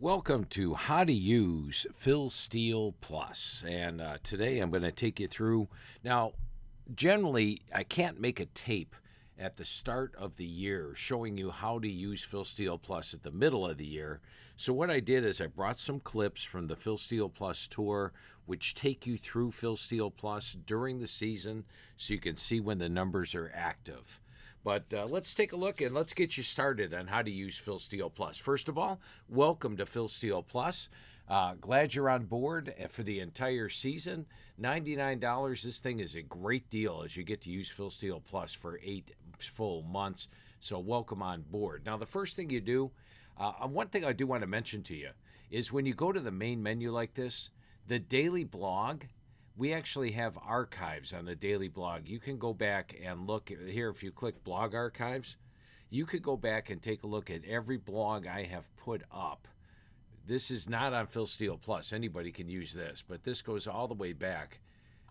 Welcome to How to Use Phil Steele Plus. And today I'm going to take you through. Now, generally, I can't make a tape at the start of the year showing you how to use Phil Steele Plus at the middle of the year. So what I did is I brought some clips from the Phil Steele Plus tour, which take you through Phil Steele Plus during the season so you can see when the numbers are active. But let's take a look and let's get you started on how to use Phil Steele Plus. First of all, welcome to Phil Steele Plus. Glad you're on board for the entire season. $99. This thing is a great deal as you get to use Phil Steele Plus for 8 full months. So welcome on board. Now, the first thing you do, one thing I do want to mention to you is when you go to the main menu like this, the daily blog, we actually have archives on the daily blog. You can go back and look here. If you click blog archives, you could go back and take a look at every blog I have put up. This is not on Phil Steele Plus. Anybody can use this, but this goes all the way back.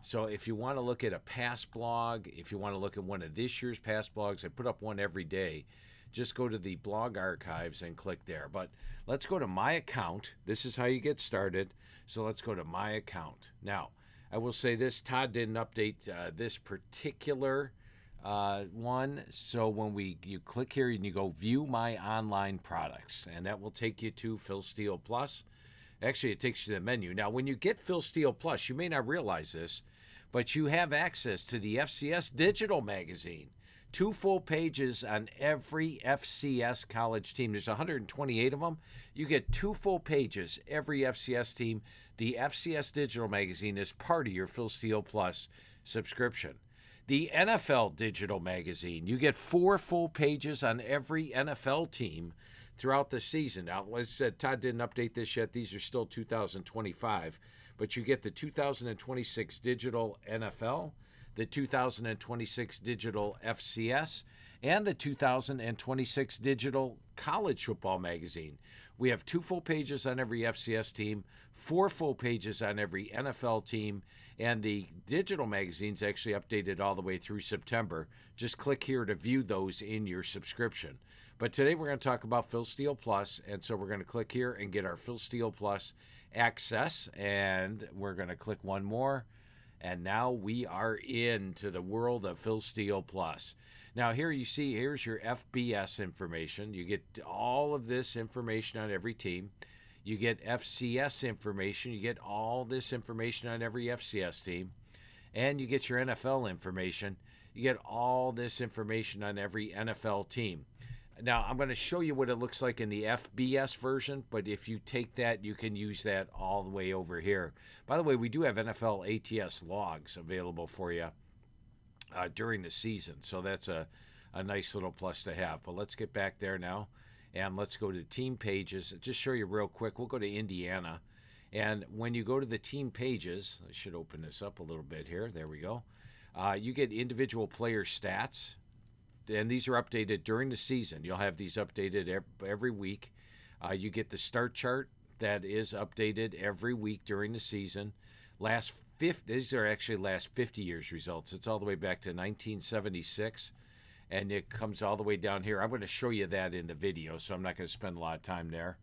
So if you want to look at a past blog, if you want to look at one of this year's past blogs, I put up one every day. Just go to the blog archives and click there. But let's go to my account. This is how you get started. So let's go to my account. Now, I will say this, Todd didn't update this particular one. So when you click here and you go view my online products, and that will take you to Phil Steele Plus. Actually, it takes you to the menu. Now, when you get Phil Steele Plus, you may not realize this, but you have access to the FCS digital magazine. 2 full pages on every FCS college team. There's 128 of them. You get 2 full pages every FCS team. The FCS digital magazine is part of your Phil Steele Plus subscription. The NFL digital magazine, you get 4 full pages on every NFL team throughout the season. Now, as I said, Todd didn't update this yet. These are still 2025. But you get the 2026 digital NFL, the 2026 digital FCS, and the 2026 digital college football magazine. We have 2 full pages on every FCS team, 4 full pages on every NFL team, and the digital magazine's actually updated all the way through September. Just click here to view those in your subscription. But today we're going to talk about Phil Steele Plus, and so we're going to click here and get our Phil Steele Plus access, and we're going to click one more. And now we are into the world of Phil Steele Plus. Now here you see, here's your FBS information. You get all of this information on every team. You get FCS information. You get all this information on every FCS team. And you get your NFL information. You get all this information on every NFL team. Now, I'm going to show you what it looks like in the FBS version, but if you take that, you can use that all the way over here. By the way, we do have NFL ATS logs available for you during the season, so that's a nice little plus to have. But let's get back there now, and let's go to team pages. Just show you real quick. We'll go to Indiana, and when you go to the team pages, I should open this up a little bit here. There we go. You get individual player stats. And these are updated during the season. You'll have these updated every week. You get the start chart that is updated every week during the season. These are actually last 50 years results. It's all the way back to 1976, and it comes all the way down here. I'm going to show you that in the video, so I'm not going to spend a lot of time there.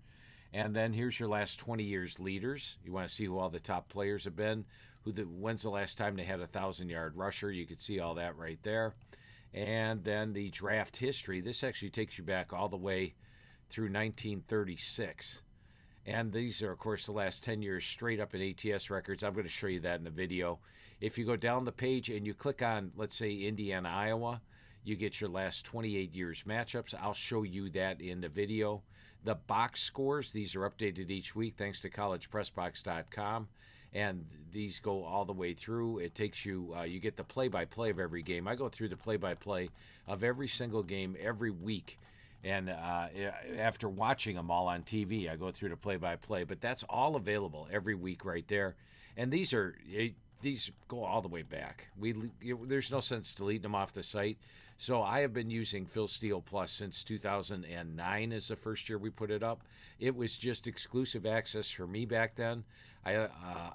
And then here's your last 20 years leaders. You want to see who all the top players have been, when's the last time they had a 1,000-yard rusher. You can see all that right there. And then the draft history. This actually takes you back all the way through 1936. And these are, of course, the last 10 years straight up in ATS records. I'm going to show you that in the video. If you go down the page and you click on, let's say, Indiana, Iowa, you get your last 28 years matchups. I'll show you that in the video. The box scores, these are updated each week thanks to collegepressbox.com. And these go all the way through. It takes you, you get the play-by-play of every game. I go through the play-by-play of every single game every week. And after watching them all on TV, I go through the play-by-play. But that's all available every week right there. And these go all the way back. There's no sense deleting them off the site. So I have been using Phil Steele Plus since 2009 is the first year we put it up. It was just exclusive access for me back then. I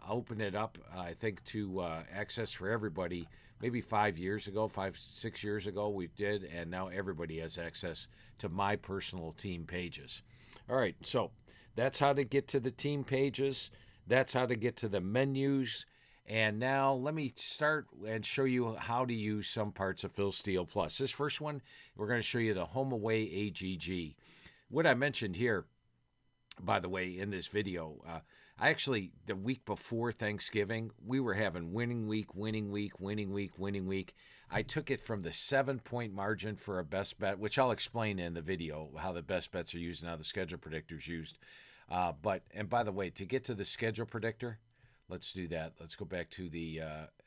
opened it up, I think, to access for everybody maybe 5 years ago, 6 years ago we did, and now everybody has access to my personal team pages. All right, so That's how to get to the team pages. That's how to get to the menus. And now let me start and show you how to use some parts of Phil Steele Plus. This first one, we're going to show you the home away AGG. What I mentioned here, by the way, in this video, I actually, the week before Thanksgiving, we were having winning week, winning week, winning week, winning week. I took it from the 7-point margin for a best bet, which I'll explain in the video how the best bets are used and how the schedule predictor's used. And by the way, to get to the schedule predictor, let's do that. Let's go back to the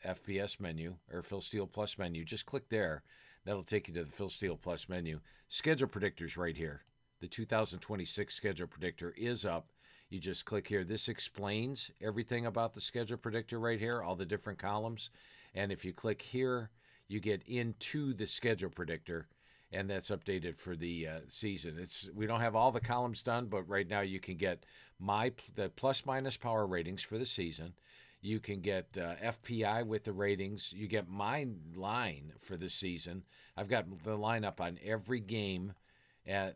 FBS menu or Phil Steele Plus menu. Just click there. That'll take you to the Phil Steele Plus menu. Schedule predictor's right here. The 2026 schedule predictor is up. You just click here. This explains everything about the schedule predictor right here, all the different columns. And if you click here, you get into the schedule predictor, and that's updated for the season. We don't have all the columns done, but right now you can get the plus minus power ratings for the season. You can get FPI with the ratings. You get my line for the season. I've got the lineup on every game.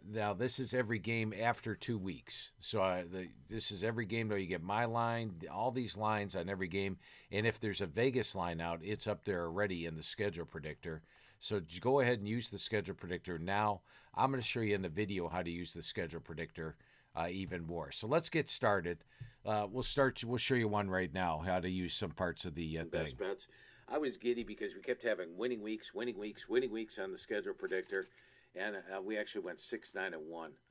Now, this is every game after 2 weeks. So this is every game, though. You get my line, all these lines on every game. And if there's a Vegas line out, it's up there already in the schedule predictor. So go ahead and use the schedule predictor now. I'm going to show you in the video how to use the schedule predictor even more. So let's get started. We'll show you one right now, how to use some parts of the best thing. bets. I was giddy because we kept having winning weeks on the schedule predictor. And we actually went 6-9-1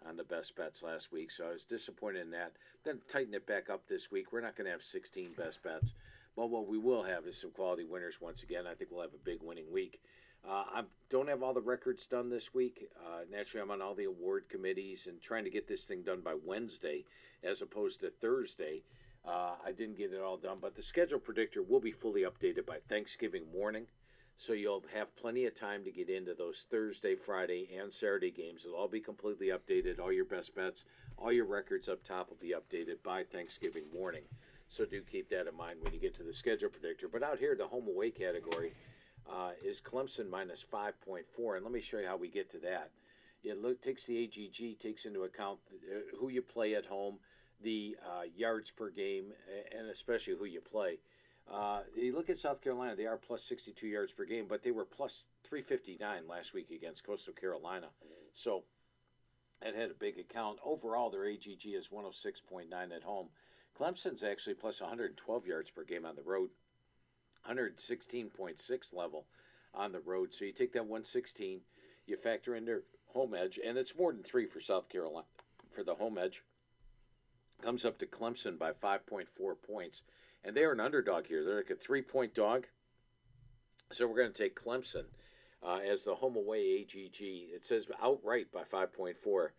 on the best bets last week, so I was disappointed in that. Then tighten it back up this week. We're not going to have 16 best bets, but what we will have is some quality winners once again. I think we'll have a big winning week. I don't have all the records done this week. Naturally, I'm on all the award committees and trying to get this thing done by Wednesday as opposed to Thursday. I didn't get it all done, but the schedule predictor will be fully updated by Thanksgiving morning. So you'll have plenty of time to get into those Thursday, Friday, and Saturday games. It'll all be completely updated. All your best bets, all your records up top will be updated by Thanksgiving morning. So do keep that in mind when you get to the schedule predictor. But out here, the home away category is Clemson minus 5.4. And let me show you how we get to that. It takes the AGG, takes into account who you play at home, the yards per game, and especially who you play. You look at South Carolina, they are plus 62 yards per game, but they were plus 359 last week against Coastal Carolina. So that had a big account. Overall, their AGG is 106.9 at home. Clemson's actually plus 112 yards per game on the road, 116.6 level on the road. So you take that 116, you factor in their home edge, and it's more than 3 for South Carolina for the home edge. Comes up to Clemson by 5.4 points. And they're an underdog here. They're like a 3-point dog. So we're going to take Clemson as the home away AGG. It says outright by 5.4,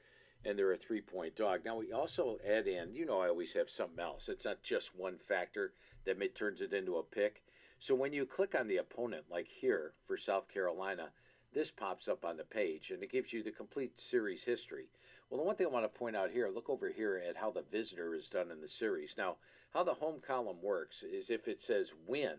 and they're a 3-point dog. Now we also add in, I always have something else. It's not just one factor that turns it into a pick. So when you click on the opponent, like here for South Carolina, this pops up on the page, and it gives you the complete series history. Well, the one thing I want to point out here, look over here at how the visitor is done in the series. Now, how the home column works is if it says win,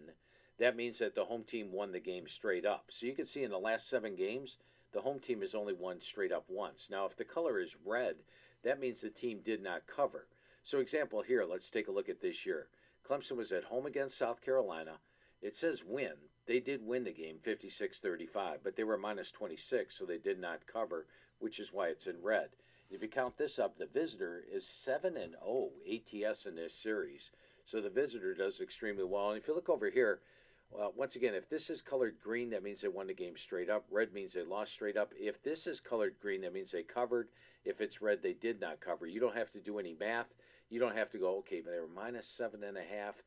that means that the home team won the game straight up. So you can see in the last 7 games, the home team has only won straight up once. Now, if the color is red, that means the team did not cover. So example here, let's take a look at this year. Clemson was at home against South Carolina. It says win. They did win the game 56-35, but they were minus 26, so they did not cover, which is why it's in red. If you count this up, the visitor is 7-0 ATS in this series. So the visitor does extremely well. And if you look over here, once again, if this is colored green, that means they won the game straight up. Red means they lost straight up. If this is colored green, that means they covered. If it's red, they did not cover. You don't have to do any math. You don't have to go, okay, but they were minus 7.5.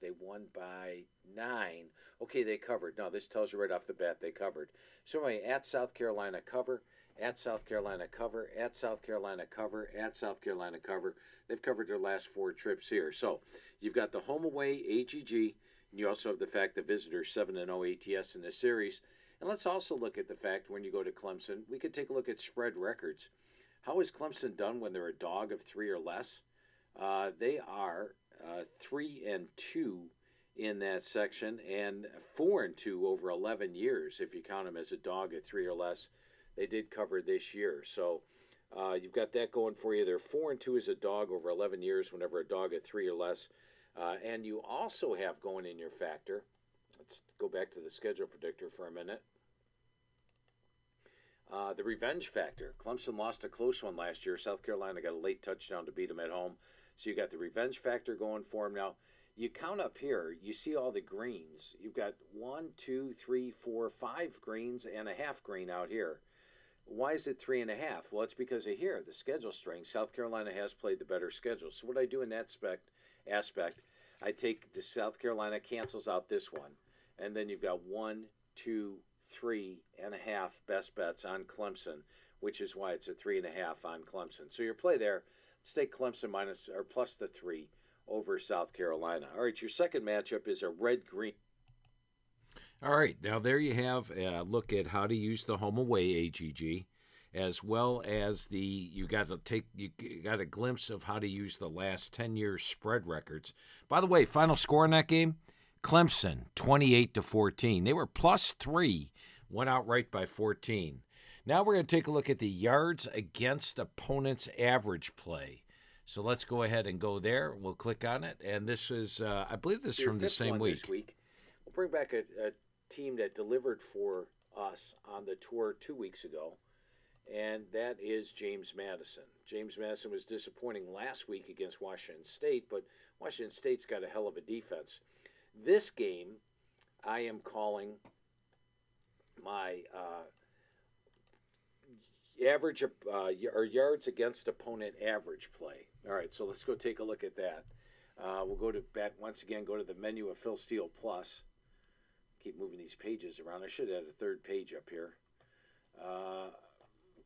They won by 9. Okay, they covered. No, this tells you right off the bat they covered. So anyway, at South Carolina cover, at South Carolina cover, at South Carolina cover, at South Carolina cover. They've covered their last 4 trips here. So you've got the home away AGG, and you also have the fact the visitors 7-0 ATS in this series. And let's also look at the fact when you go to Clemson, we could take a look at spread records. How is Clemson done when they're a dog of 3 or less? They are 3-2 in that section, and 4-2 over 11 years if you count them as a dog at 3 or less. They did cover this year. So You've got that going for you. They're 4-2 as a dog over 11 years. Whenever a dog at 3 or less, and you also have going in your factor. Let's go back to the schedule predictor for a minute. The revenge factor. Clemson lost a close one last year. South Carolina got a late touchdown to beat them at home. So you got the revenge factor going for them. Now, you count up here, you see all the greens. You've got 1, 2, 3, 4, 5 greens and a half green out here. Why is it 3.5? Well, it's because of here, the schedule strength. South Carolina has played the better schedule. So what I do in that aspect, I take the South Carolina cancels out this one. And then you've got 1, 2, 3.5 best bets on Clemson, which is why it's a 3.5 on Clemson. So your play there, let's take Clemson minus or plus the 3 over South Carolina. All right, your second matchup is a red-green. All right, now there you have a look at how to use the home away AGG, as well as you got a glimpse of how to use the last 10 years spread records. By the way, final score in that game, Clemson 28-14. They were plus 3, went out right by 14. Now we're going to take a look at the yards against opponents average play. So let's go ahead and go there. We'll click on it, and this is I believe this is from the same week. This week. We'll bring back a team that delivered for us on the tour 2 weeks ago, and that is James Madison. James Madison was disappointing last week against Washington State, but Washington State's got a hell of a defense. This game, I am calling my average or yards against opponent average play. All right, so let's go take a look at that. We'll go to once again, go to the menu of Phil Steele Plus. Keep moving these pages around. I should add a third page up here.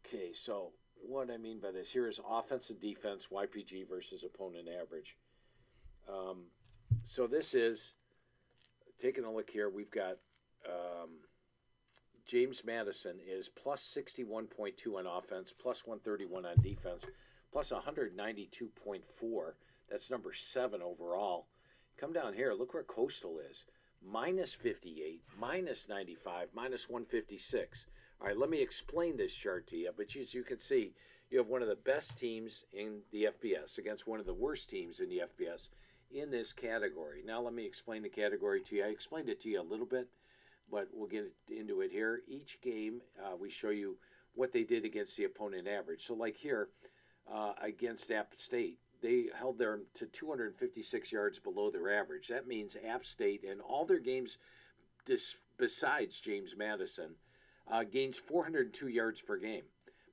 Okay, so what I mean by this here is offense and defense, YPG versus opponent average. So this is, taking a look here, we've got James Madison is plus 61.2 on offense, plus 131 on defense, plus 192.4. That's number 7 overall. Come down here, look where Coastal is. Minus 58, minus 95, minus 156. All right, let me explain this chart to you. But as you can see, you have one of the best teams in the FBS against one of the worst teams in the FBS in this category. Now let me explain the category to you. I explained it to you a little bit, but we'll get into it here. Each game, we show you what they did against the opponent average. So like here, against App State, they held them to 256 yards below their average. That means App State and all their games besides James Madison gains 402 yards per game.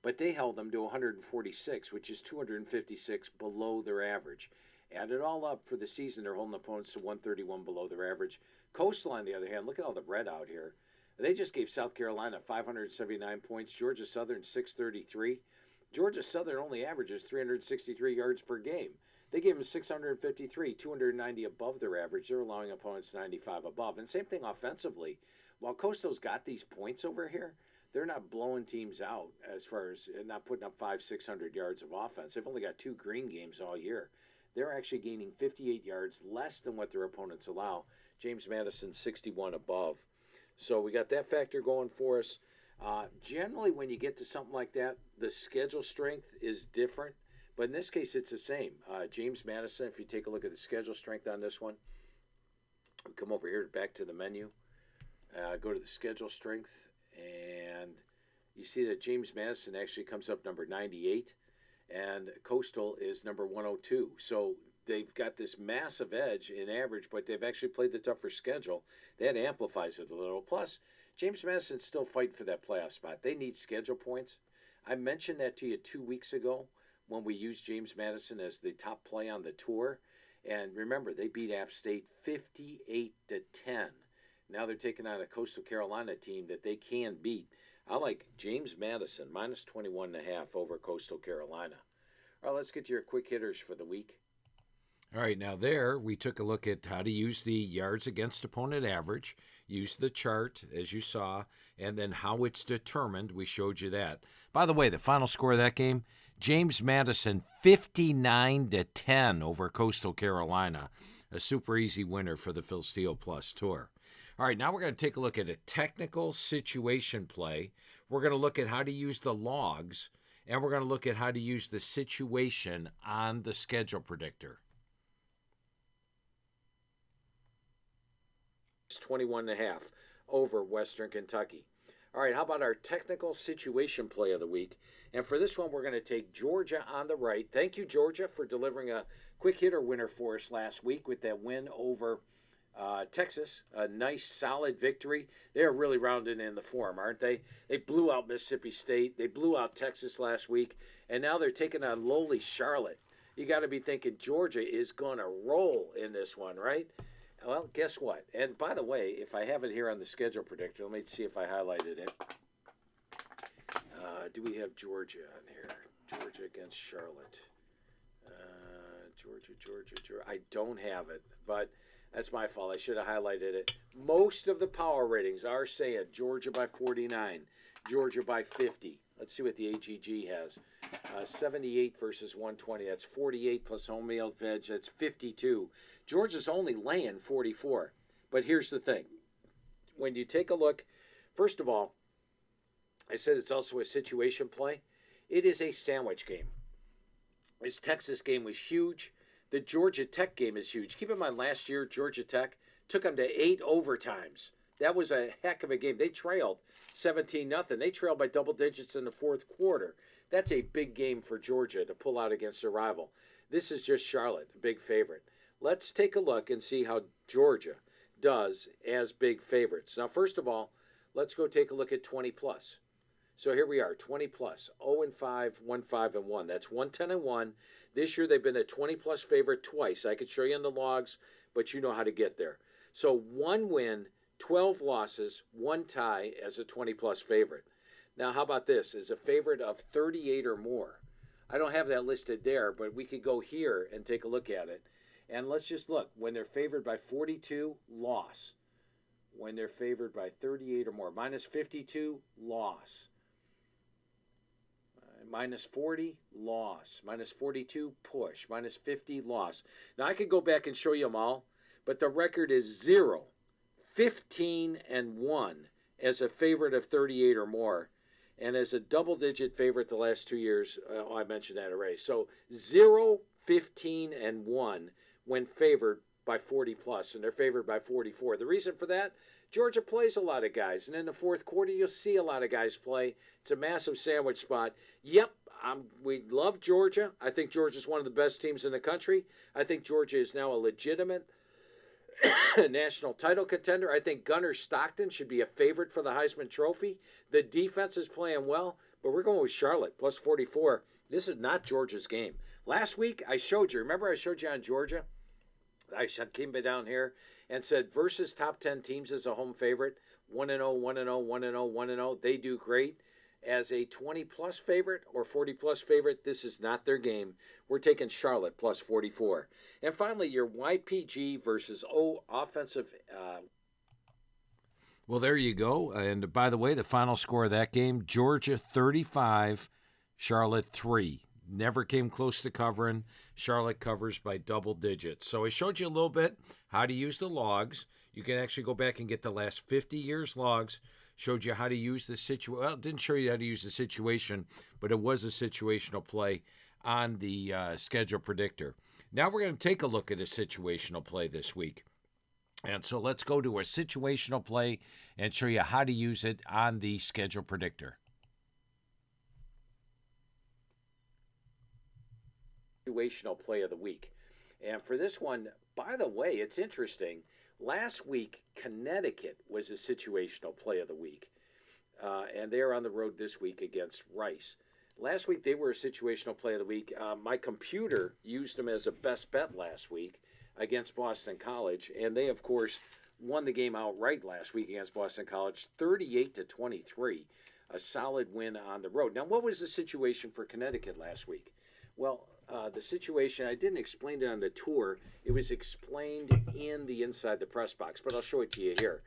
But they held them to 146, which is 256 below their average. Add it all up for the season, they're holding opponents to 131 below their average. Coastal, on the other hand, look at all the red out here. They just gave South Carolina 579 points, Georgia Southern 633. Georgia Southern only averages 363 yards per game. They gave them 653, 290 above their average. They're allowing opponents 95 above. And same thing offensively. While Coastal's got these points over here, they're not blowing teams out as far as not putting up 500-600 yards of offense. They've only got 2 green games all year. They're actually gaining 58 yards less than what their opponents allow. James Madison 61 above. So we got that factor going for us. Generally, when you get to something like that, the schedule strength is different. But in this case, it's the same. James Madison, if you take a look at the schedule strength on this one, we come over here back to the menu, go to the schedule strength, and you see that James Madison actually comes up number 98, and Coastal is number 102. So they've got this massive edge in average, but they've actually played the tougher schedule. That amplifies it a little. Plus, James Madison's still fighting for that playoff spot. They need schedule points. I mentioned that to you 2 weeks ago when we used James Madison as the top play on the tour. And remember, they beat App State 58-10. Now they're taking on a Coastal Carolina team that they can beat. I like James Madison minus 21.5 over Coastal Carolina. All right, let's get to your quick hitters for the week. All right, now there we took a look at how to use the yards against opponent average, use the chart as you saw, and then how it's determined. We showed you that. By the way, the final score of that game, James Madison 59-10 over Coastal Carolina. A super easy winner for the Phil Steele Plus Tour. All right, now we're going to take a look at a technical situation play. We're going to look at how to use the logs, and we're going to look at how to use the situation on the schedule predictor. It's 21.5 over Western Kentucky. All right, how about our technical situation play of the week? And for this one, we're going to take Georgia on the right. Thank you, Georgia, for delivering a quick hitter winner for us last week with that win over Texas. A nice, solid victory. They're really rounding in the form, aren't they? They blew out Mississippi State. They blew out Texas last week. And now they're taking on lowly Charlotte. You got to be thinking Georgia is going to roll in this one, right? Well, guess what? And by the way, if I have it here on the schedule predictor, let me see if I highlighted it. Do we have Georgia on here? Georgia against Charlotte. Georgia. I don't have it, but that's my fault. I should have highlighted it. Most of the power ratings are saying Georgia by 49, Georgia by 50. Let's see what the AGG has. 78 versus 120. That's 48 plus home field veg. That's 52. Georgia's only laying 44. But here's the thing. When you take a look, first of all, I said it's also a situation play. It is a sandwich game. This Texas game was huge. The Georgia Tech game is huge. Keep in mind, last year, Georgia Tech took them to 8 overtimes. That was a heck of a game. They trailed 17-0. They trailed by double digits in the fourth quarter. That's a big game for Georgia to pull out against a rival. This is just Charlotte, a big favorite. Let's take a look and see how Georgia does as big favorites. Now, first of all, let's go take a look at 20 plus. So here we are, 20 plus, 0-5, 1-5-1. That's 110-1. This year they've been a 20 plus favorite twice. I could show you in the logs, but you know how to get there. So 1 win, 12 losses, 1 tie as a 20 plus favorite. Now, how about this? As a favorite of 38 or more. I don't have that listed there, but we could go here and take a look at it. And let's just look. When they're favored by 42, loss. When they're favored by 38 or more, minus 52, loss. Minus 40, loss. Minus 42, push. Minus 50, loss. Now, I could go back and show you them all, but the record is 0, 15, and 1 as a favorite of 38 or more. And as a double-digit favorite the last 2 years, I mentioned that already. So 0, 15, and 1 when favored by 40 plus, and they're favored by 44. The reason for that, Georgia plays a lot of guys, and in the fourth quarter, you'll see a lot of guys play. It's a massive sandwich spot. Yep, we love Georgia. I think Georgia's one of the best teams in the country. I think Georgia is now a legitimate national title contender. I think Gunnar Stockton should be a favorite for the Heisman Trophy. The defense is playing well, but we're going with Charlotte, plus 44. This is not Georgia's game. Last week, I showed you. Remember I showed you on Georgia? I came down here and said versus top 10 teams as a home favorite, 1-0, 1-0, 1-0, 1-0. They do great. As a 20-plus favorite or 40-plus favorite, this is not their game. We're taking Charlotte plus 44. And finally, your YPG versus offensive. Well, there you go. And by the way, the final score of that game, Georgia 35, Charlotte 3. Never came close to covering. Charlotte covers by double digits. So I showed you a little bit how to use the logs. You can actually go back and get the last 50 years logs. Showed you how to use the situation. Well, it didn't show you how to use the situation, but it was a situational play on the schedule predictor. Now we're going to take a look at a situational play this week. And so let's go to a situational play and show you how to use it on the schedule predictor. Situational play of the week. And for this one, by the way, it's interesting. Last week, Connecticut was a situational play of the week. And they're on the road this week against Rice. Last week, they were a situational play of the week. My computer used them as a best bet last week against Boston College. And they, of course, won the game outright last week against Boston College, 38-23. A solid win on the road. Now, what was the situation for Connecticut last week? Well, the situation, I didn't explain it on the tour. It was explained in the Inside the Press Box, but I'll show it to you here.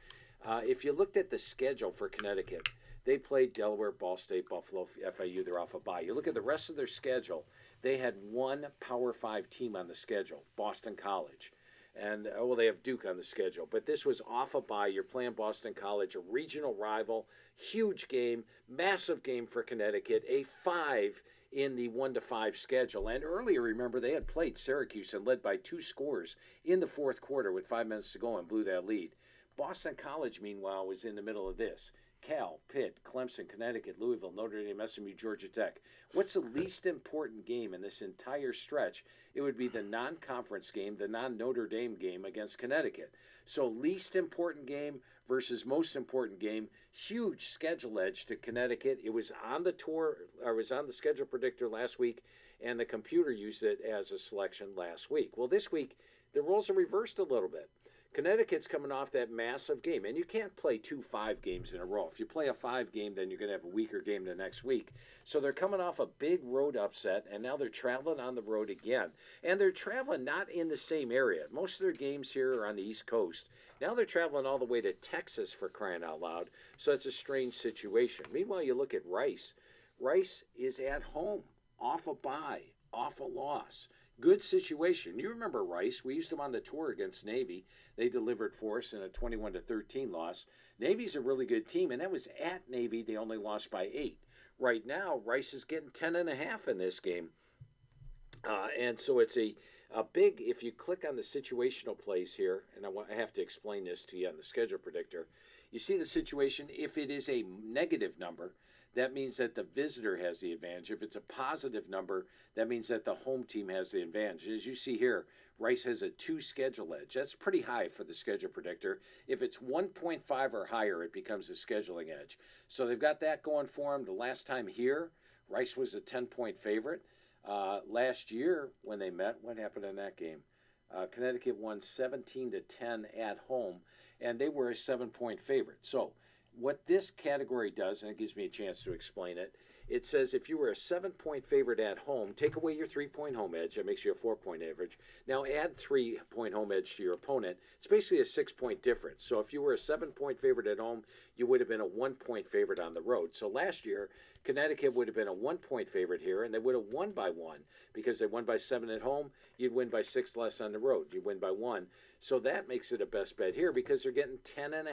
If you looked at the schedule for Connecticut, they played Delaware, Ball State, Buffalo, FIU. They're off a bye. You look at the rest of their schedule, they had one Power 5 team on the schedule, Boston College. And well, they have Duke on the schedule, but this was off a bye. You're playing Boston College, a regional rival, huge game, massive game for Connecticut, a 5 in the 1-5 schedule. And earlier, remember, they had played Syracuse and led by 2 scores in the fourth quarter with 5 minutes to go and blew that lead. Boston College, meanwhile, was in the middle of this. Cal, Pitt, Clemson, Connecticut, Louisville, Notre Dame, SMU, Georgia Tech. What's the least important game in this entire stretch? It would be the non-conference game, the non-Notre Dame game against Connecticut. So least important game versus most important game. Huge schedule edge to Connecticut. It was on the tour, or was on the schedule predictor last week, and the computer used it as a selection last week. Well, this week, the roles are reversed a little bit. Connecticut's coming off that massive game, and you can't play 2 5 games in a row. If you play a 5 game, then you're going to have a weaker game the next week. So they're coming off a big road upset, and now they're traveling on the road again. And they're traveling not in the same area. Most of their games here are on the East Coast. Now they're traveling all the way to Texas, for crying out loud. So it's a strange situation. Meanwhile, you look at Rice. Rice is at home, off a bye, off a loss. Good situation. You remember Rice. We used them on the tour against Navy. They delivered for us in a 21-13 loss. Navy's a really good team, and that was at Navy. They only lost by 8. Right now, Rice is getting 10.5 in this game. And so it's a big, if you click on the situational plays here, and I have to explain this to you on the schedule predictor, you see the situation. If it is a negative number, that means that the visitor has the advantage. If it's a positive number, that means that the home team has the advantage. As you see here, Rice has a 2 schedule edge. That's pretty high for the schedule predictor. If it's 1.5 or higher, it becomes a scheduling edge. So they've got that going for them. The last time here, Rice was a 10-point favorite. Last year when they met, what happened in that game? Connecticut won 17-10 at home, and they were a 7-point favorite. So what this category does, and it gives me a chance to explain it, it says if you were a 7-point favorite at home, take away your 3-point home edge. That makes you a 4-point average. Now add 3-point home edge to your opponent. It's basically a 6-point difference. So if you were a 7-point favorite at home, you would have been a 1-point favorite on the road. So last year, Connecticut would have been a 1-point favorite here, and they would have won by 1 because they won by 7 at home. You'd win by 6 less on the road. You'd win by 1. So that makes it a best bet here because they're getting 10.5.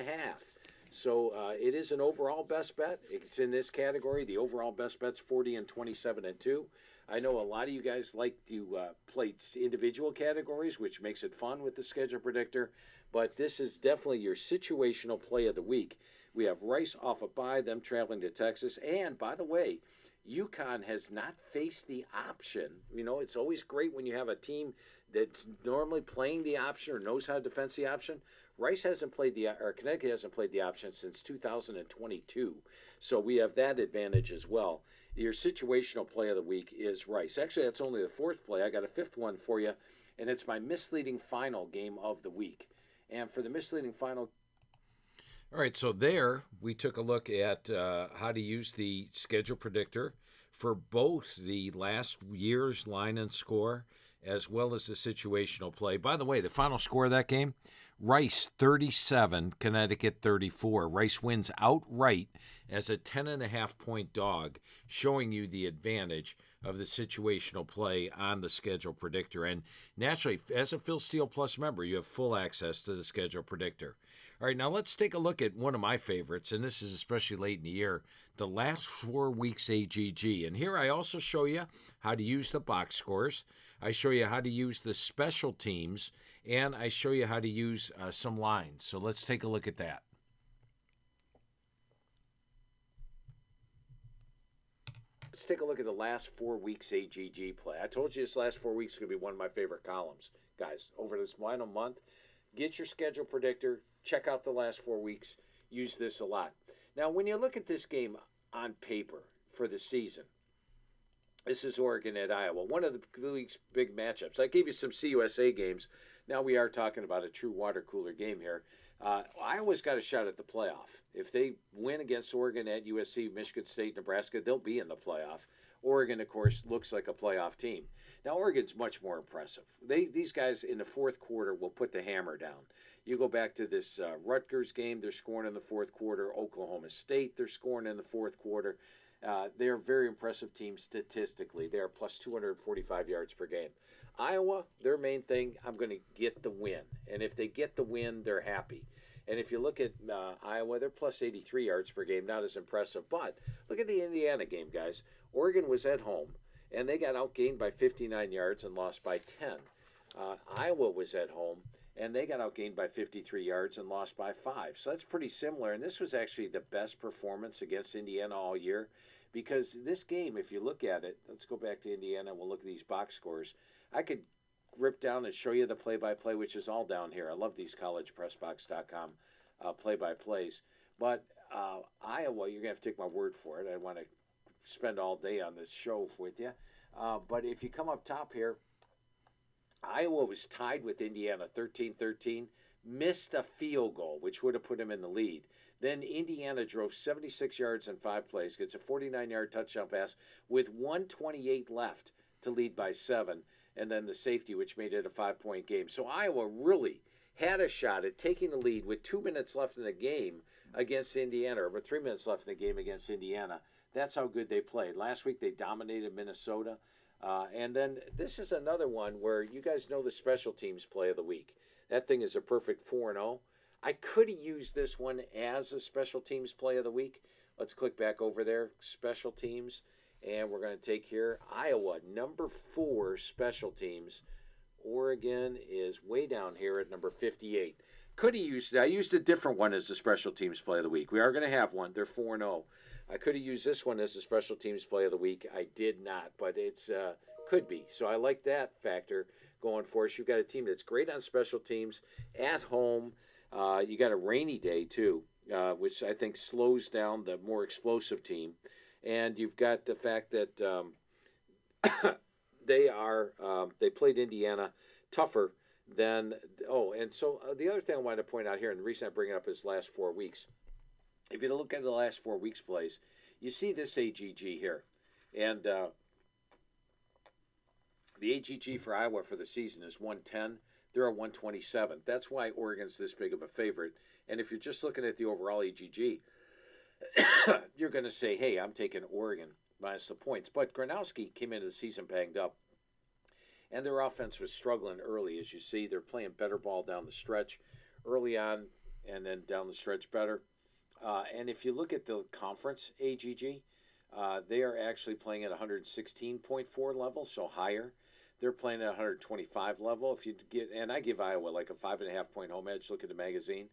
So it is an overall best bet. It's in this category. The overall best bet's 40 and 27 and 2. I know a lot of you guys like to play individual categories, which makes it fun with the schedule predictor. But this is definitely your situational play of the week. We have Rice off a bye, them traveling to Texas. And by the way, UConn has not faced the option. You know, it's always great when you have a team that's normally playing the option or knows how to defend the option. Rice hasn't played or Connecticut hasn't played the option since 2022. So we have that advantage as well. Your situational play of the week is Rice. Actually, that's only the 4th play. I got a 5th one for you, and it's my misleading final game of the week. And for the misleading final. All right, so there we took a look at how to use the schedule predictor for both the last year's line and score as well as the situational play. By the way, the final score of that game, Rice 37, Connecticut 34. Rice wins outright as a 10.5-point dog, showing you the advantage of the situational play on the schedule predictor. And naturally, as a Phil Steele Plus member, you have full access to the schedule predictor. All right, now let's take a look at one of my favorites, and this is especially late in the year, the last 4 weeks AGG. And here I also show you how to use the box scores. I show you how to use the special teams, and I show you how to use some lines. So let's take a look at that. Let's take a look at the last 4 weeks AGG play. I told you this last 4 weeks is going to be one of my favorite columns. Guys, over this final month, get your schedule predictor, check out the last 4 weeks, use this a lot. Now, when you look at this game on paper for the season, this is Oregon at Iowa, one of the league's big matchups. I gave you some CUSA games. Now we are talking about a true water cooler game here. Iowa's got a shot at the playoff. If they win against Oregon at USC, Michigan State, Nebraska, they'll be in the playoff. Oregon, of course, looks like a playoff team. Now, Oregon's much more impressive. These guys in the fourth quarter will put the hammer down. You go back to this Rutgers game, they're scoring in the fourth quarter. Oklahoma State, they're scoring in the fourth quarter. They're a very impressive team statistically. They're plus 245 yards per game. Iowa, their main thing, I'm going to get the win. And if they get the win, they're happy. And if you look at Iowa, they're plus 83 yards per game, not as impressive. But look at the Indiana game, guys. Oregon was at home, and they got outgained by 59 yards and lost by 10. Iowa was at home, and they got outgained by 53 yards and lost by 5. So that's pretty similar. And this was actually the best performance against Indiana all year, because this game, if you look at it, let's go back to Indiana. We'll look at these box scores. I could rip down and show you the play-by-play, which is all down here. I love these collegepressbox.com play-by-plays. But Iowa, you're going to have to take my word for it. I want to spend all day on this show with you. But if you come up top here, Iowa was tied with Indiana 13-13, missed a field goal, which would have put him in the lead. Then Indiana drove 76 yards in 5 plays, gets a 49-yard touchdown pass with 1:28 left to lead by 7, and then the safety, which made it a 5-point game. So Iowa really had a shot at taking the lead with 2 minutes left in the game against Indiana, or 3 minutes left in the game against Indiana. That's how good they played. Last week they dominated Minnesota. And then this is another one where you guys know the special teams play of the week. That thing is a perfect 4-0. I could have used this one as a special teams play of the week. Let's click back over there, special teams, and we're going to take here Iowa, number 4 special teams. Oregon is way down here at number 58. Could have used it. I used a different one as the special teams play of the week. We are going to have one. They're 4-0. I could have used this one as the special teams play of the week. I did not, but it's could be. So I like that factor going for us. You've got a team that's great on special teams, at home. You got a rainy day, too, which I think slows down the more explosive team. And you've got the fact that they played Indiana tougher than, and so the other thing I wanted to point out here, and the reason I bring it up is last 4 weeks. If you look at the last 4 weeks' plays, you see this AGG here. And the AGG for Iowa for the season is 110. They're at 127. That's why Oregon's this big of a favorite. And if you're just looking at the overall AGG, you're going to say, hey, I'm taking Oregon minus the points. But Gronowski came into the season banged up, and their offense was struggling early. As you see, they're playing better ball down the stretch early on, and then down the stretch better. And if you look at the conference AGG, they are actually playing at 116.4 level, so higher. They're playing at 125 level. If you get, and I give Iowa like a 5.5 point home edge. Look at the magazine.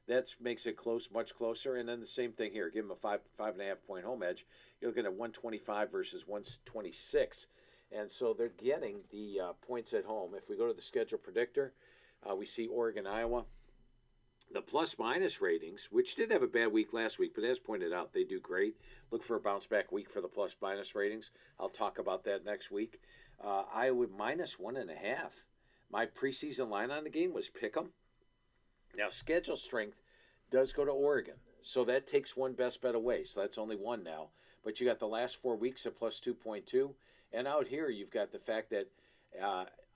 That makes it close, much closer. And then the same thing here. Give them a 5.5 point home edge. You're looking at 125 versus 126. And so they're getting the points at home. If we go to the schedule predictor, we see Oregon, Iowa. The plus-minus ratings, which did have a bad week last week, but as pointed out, they do great. Look for a bounce-back week for the plus-minus ratings. I'll talk about that next week. Iowa minus 1.5. My preseason line on the game was pick 'em. Now, schedule strength does go to Oregon, so that takes one best bet away. So that's only one now. But you got the last 4 weeks at plus 2.2. And out here, you've got the fact that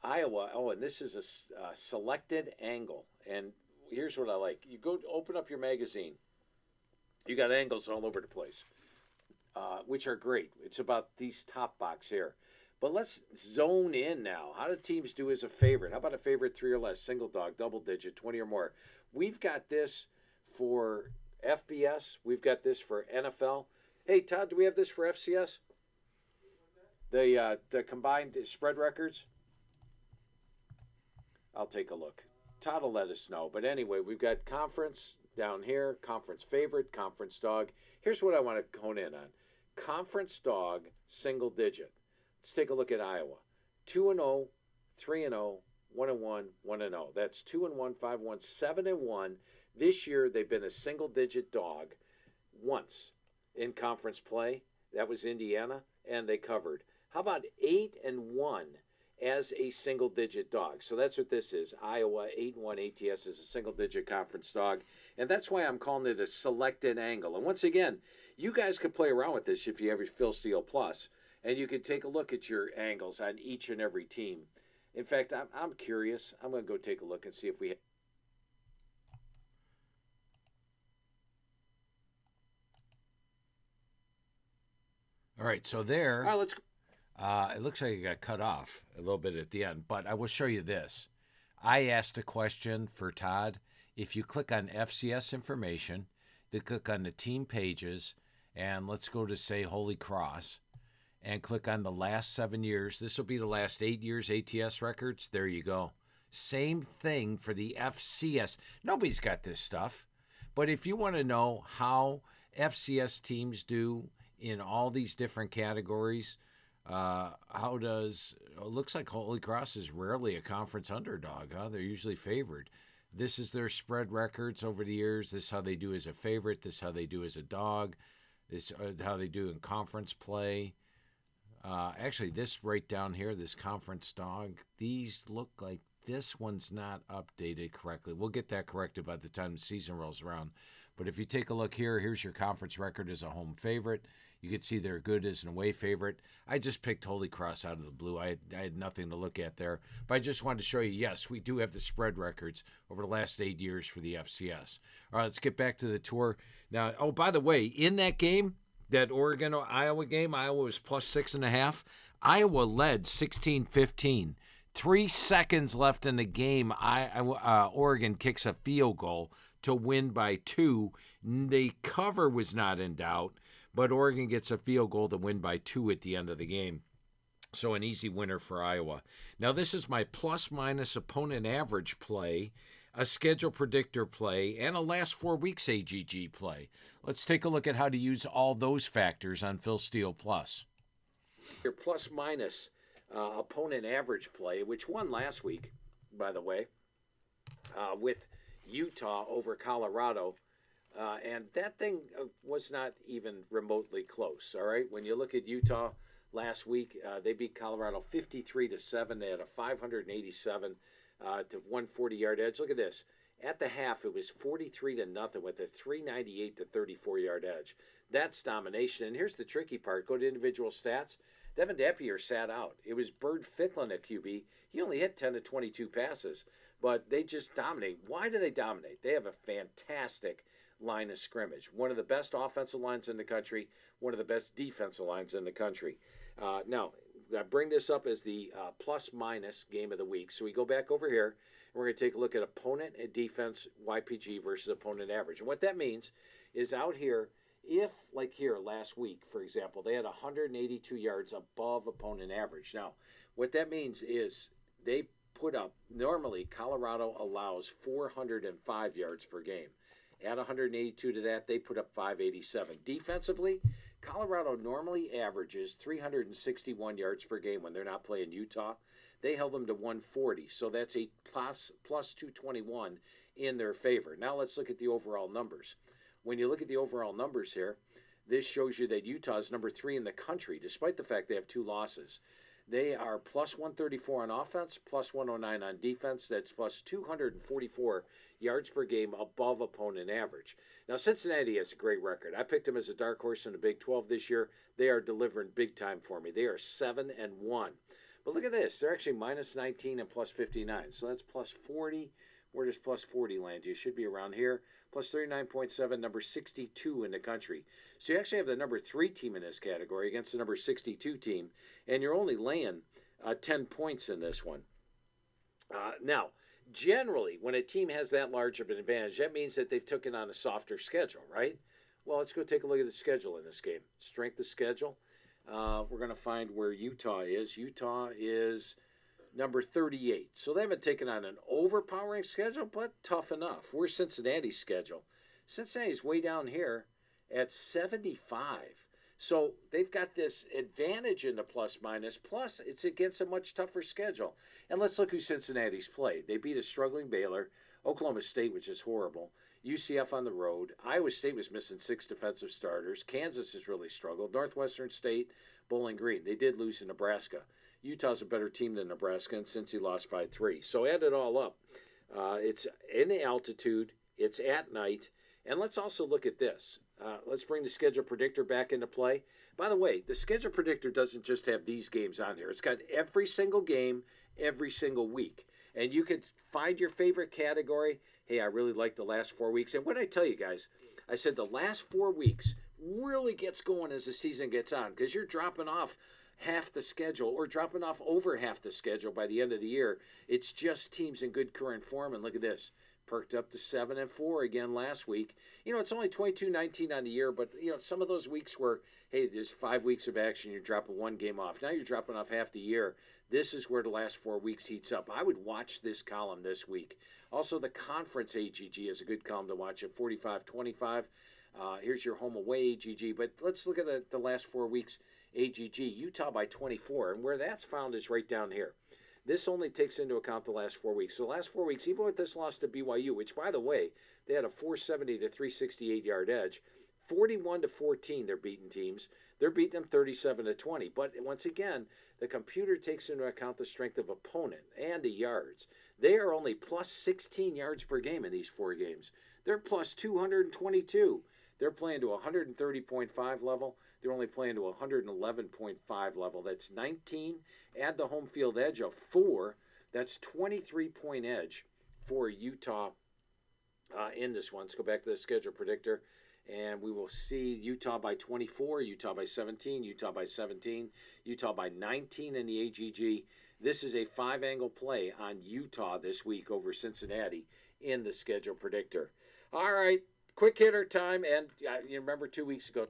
Iowa, and this is a selected angle. And here's what I like. You go open up your magazine. You got angles all over the place, which are great. It's about these top box here. But let's zone in now. How do teams do as a favorite? How about a favorite 3 or less, single dog, double digit, 20 or more? We've got this for FBS. We've got this for NFL. Hey, Todd, do we have this for FCS? The combined spread records? I'll take a look. Todd will let us know. But anyway, we've got conference down here, conference favorite, conference dog. Here's what I want to hone in on. Conference dog, single digit. Let's take a look at Iowa. 2-0, 3-0, 1-1, 1-0. That's 2-1, 5-1, 7-1. This year they've been a single digit dog once in conference play. That was Indiana, and they covered. How about 8-1 as a single digit dog? So that's what this is. Iowa 8-1 ATS is a single digit conference dog. And that's why I'm calling it a selected angle. And once again, you guys could play around with this if you have your Phil Steele Plus. And you can take a look at your angles on each and every team. In fact, I'm curious. I'm going to go take a look and see if we. All right, so there. All right, let's. It looks like it got cut off a little bit at the end, but I will show you this. I asked a question for Todd. If you click on FCS information, then click on the team pages, and let's go to, say, Holy Cross, and click on the last 7 years. This will be the last 8 years ATS records. There you go. Same thing for the FCS. Nobody's got this stuff. But if you want to know how FCS teams do in all these different categories, it looks like Holy Cross is rarely a conference underdog, huh? They're usually favored. This is their spread records over the years. This is how they do as a favorite. This is how they do as a dog. This is how they do in conference play. Actually, this right down here, this conference dog, these look like this one's not updated correctly. We'll get that corrected by the time the season rolls around. But if you take a look here, here's your conference record as a home favorite. You can see they're good as an away favorite. I just picked Holy Cross out of the blue. I had nothing to look at there. But I just wanted to show you, yes, we do have the spread records over the last 8 years for the FCS. All right, let's get back to the tour. Now, oh, by the way, in that game, that Oregon-Iowa game, Iowa was plus 6.5. Iowa led 16-15. 3 seconds left in the game. Oregon kicks a field goal to win by 2. The cover was not in doubt, but Oregon gets a field goal to win by 2 at the end of the game. So an easy winner for Iowa. Now this is my plus-minus opponent average play, a schedule predictor play, and a last 4 weeks AGG play. Let's take a look at how to use all those factors on Phil Steele Plus. Your plus-minus opponent average play, which won last week, by the way, with Utah over Colorado. And that thing was not even remotely close, all right? When you look at Utah last week, they beat Colorado 53-7. They had a 587 to 140 yard edge. Look at this. At the half, it was 43-0 with a 398 to 34 yard edge. That's domination. And here's the tricky part. Go to individual stats. Devin Dapier sat out. It was Bird Ficklin at QB. He only hit 10 to 22 passes, but they just dominate. Why do they dominate? They have a fantastic line of scrimmage. One of the best offensive lines in the country, one of the best defensive lines in the country. Now, I bring this up as the plus-minus game of the week. So we go back over here, and we're going to take a look at opponent and defense YPG versus opponent average. And what that means is out here, if, like here last week, for example, they had 182 yards above opponent average. Now, what that means is they put up, normally Colorado allows 405 yards per game. Add 182 to that, they put up 587. Defensively, Colorado normally averages 361 yards per game when they're not playing Utah. They held them to 140, so that's a plus 221 in their favor. Now let's look at the overall numbers. When you look at the overall numbers here, this shows you that Utah is number 3 in the country, despite the fact they have 2 losses. They are plus 134 on offense, plus 109 on defense. That's plus 244 yards per game above opponent average. Now, Cincinnati has a great record. I picked them as a dark horse in the Big 12 this year. They are delivering big time for me. They are 7-1. But look at this. They're actually minus 19 and plus 59. So that's plus 40. Where does plus 40 land? You should be around here. Plus 39.7, number 62 in the country. So you actually have the number 3 team in this category against the number 62 team, and you're only laying 10 points in this one. Now, generally, when a team has that large of an advantage, that means that they've taken on a softer schedule, right? Well, let's go take a look at the schedule in this game. Strength of schedule. We're going to find where Utah is. Utah is number 38. So they haven't taken on an overpowering schedule, but tough enough. Where's Cincinnati's schedule? Cincinnati's way down here at 75. So they've got this advantage in the plus-minus, plus it's against a much tougher schedule. And let's look who Cincinnati's played. They beat a struggling Baylor, Oklahoma State, which is horrible, UCF on the road. Iowa State was missing 6 defensive starters. Kansas has really struggled. Northwestern State, Bowling Green. They did lose in Nebraska. Utah's a better team than Nebraska, and since he lost by 3. So add it all up. It's in the altitude. It's at night. And let's also look at this. Let's bring the schedule predictor back into play. By the way, the schedule predictor doesn't just have these games on here. It's got every single game, every single week. And you can find your favorite category. Hey, I really like the last 4 weeks. And what did I tell you guys? I said the last 4 weeks really gets going as the season gets on because you're dropping off half the schedule or dropping off over half the schedule by the end of the year. It's just teams in good current form. And look at this. Perked up to 7-4 again last week. It's only 22-19 on the year, but some of those weeks where, hey, there's 5 weeks of action, you're dropping one game off. Now you're dropping off half the year. This is where the last 4 weeks heats up. I would watch this column this week. Also, the conference AGG is a good column to watch at 45-25. Here's your home away AGG. But let's look at the last 4 weeks AGG. Utah by 24, and where that's found is right down here. This only takes into account the last 4 weeks. So the last 4 weeks, even with this loss to BYU, which, by the way, they had a 470 to 368 yard edge, 41-14 they're beating teams. They're beating them 37-20. But once again, the computer takes into account the strength of opponent and the yards. They are only plus 16 yards per game in these 4 games. They're plus 222. They're playing to 130.5 level. They're only playing to 111.5 level. That's 19. Add the home field edge of 4. That's 23-point edge for Utah in this one. Let's go back to the schedule predictor, and we will see Utah by 24, Utah by 17, Utah by 17, Utah by 19 in the AGG. This is a 5-angle play on Utah this week over Cincinnati in the schedule predictor. All right, quick hitter time, and you remember 2 weeks ago.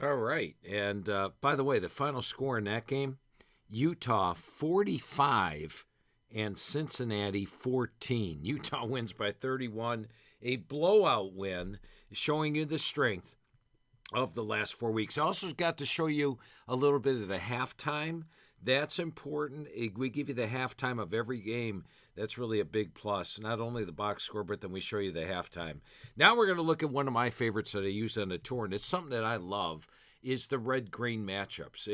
All right. And by the way, the final score in that game, Utah 45 and Cincinnati 14. Utah wins by 31, a blowout win, showing you the strength of the last 4 weeks. I also got to show you a little bit of the halftime. That's important. We give you the halftime of every game. That's really a big plus. Not only the box score, but then we show you the halftime. Now we're going to look at one of my favorites that I use on the tour, and it's something that I love, is the red-green matchups.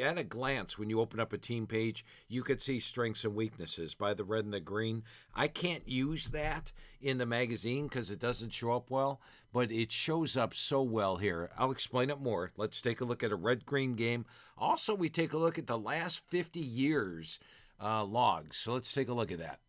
At a glance, when you open up a team page, you could see strengths and weaknesses by the red and the green. I can't use that in the magazine because it doesn't show up well, but it shows up so well here. I'll explain it more. Let's take a look at a red-green game. Also, we take a look at the last 50 years logs. So let's take a look at that.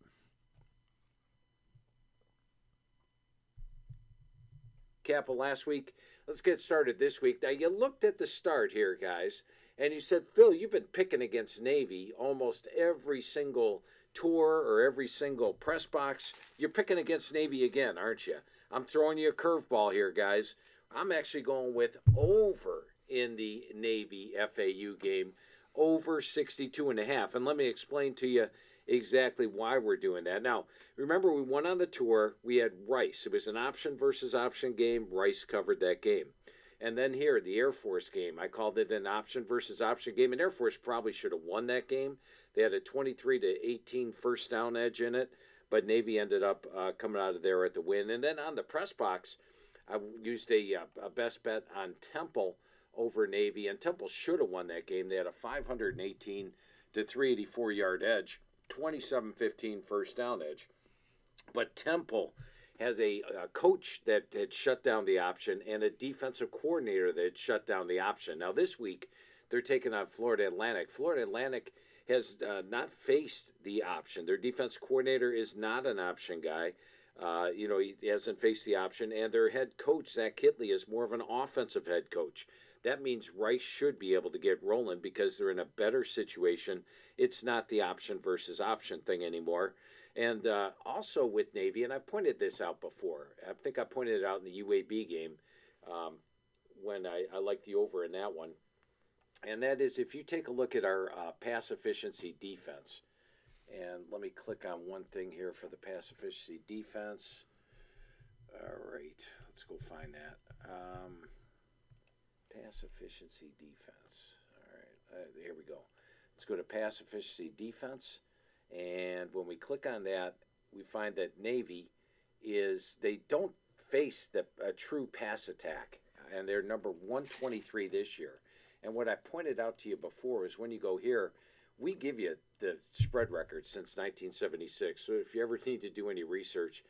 Kappa last week. Let's get started this week. Now, you looked at the start here, guys, and you said, Phil, you've been picking against Navy almost every single tour or every single press box. You're picking against Navy again, aren't you? I'm throwing you a curveball here, guys. I'm actually going with over in the Navy FAU game, over 62.5. And let me explain to you exactly why we're doing that. Now, remember, we went on the tour. We had Rice. It was an option versus option game. Rice covered that game. And then here, the Air Force game, I called it an option versus option game. And Air Force probably should have won that game. They had a 23-18 first down edge in it, but Navy ended up coming out of there at the win. And then on the press box, I used a best bet on Temple over Navy, and Temple should have won that game. They had a 518 to 384 yard edge, 27-15 first down edge. But Temple has a coach that had shut down the option and a defensive coordinator that had shut down the option. Now this week, they're taking on Florida Atlantic. Florida Atlantic has not faced the option. Their defense coordinator is not an option guy. He hasn't faced the option, and their head coach, Zach Kitley, is more of an offensive head coach. That means Rice should be able to get rolling because they're in a better situation. It's not the option versus option thing anymore. And also with Navy, and I've pointed this out before. I think I pointed it out in the UAB game when I liked the over in that one. And that is, if you take a look at our pass efficiency defense, and let me click on one thing here for the pass efficiency defense. All right, let's go find that. Pass efficiency defense. All right, here we go. Let's go to pass efficiency defense. And when we click on that, we find that Navy they don't face a true pass attack. And they're number 123 this year. And what I pointed out to you before is when you go here, we give you the spread record since 1976. So if you ever need to do any research,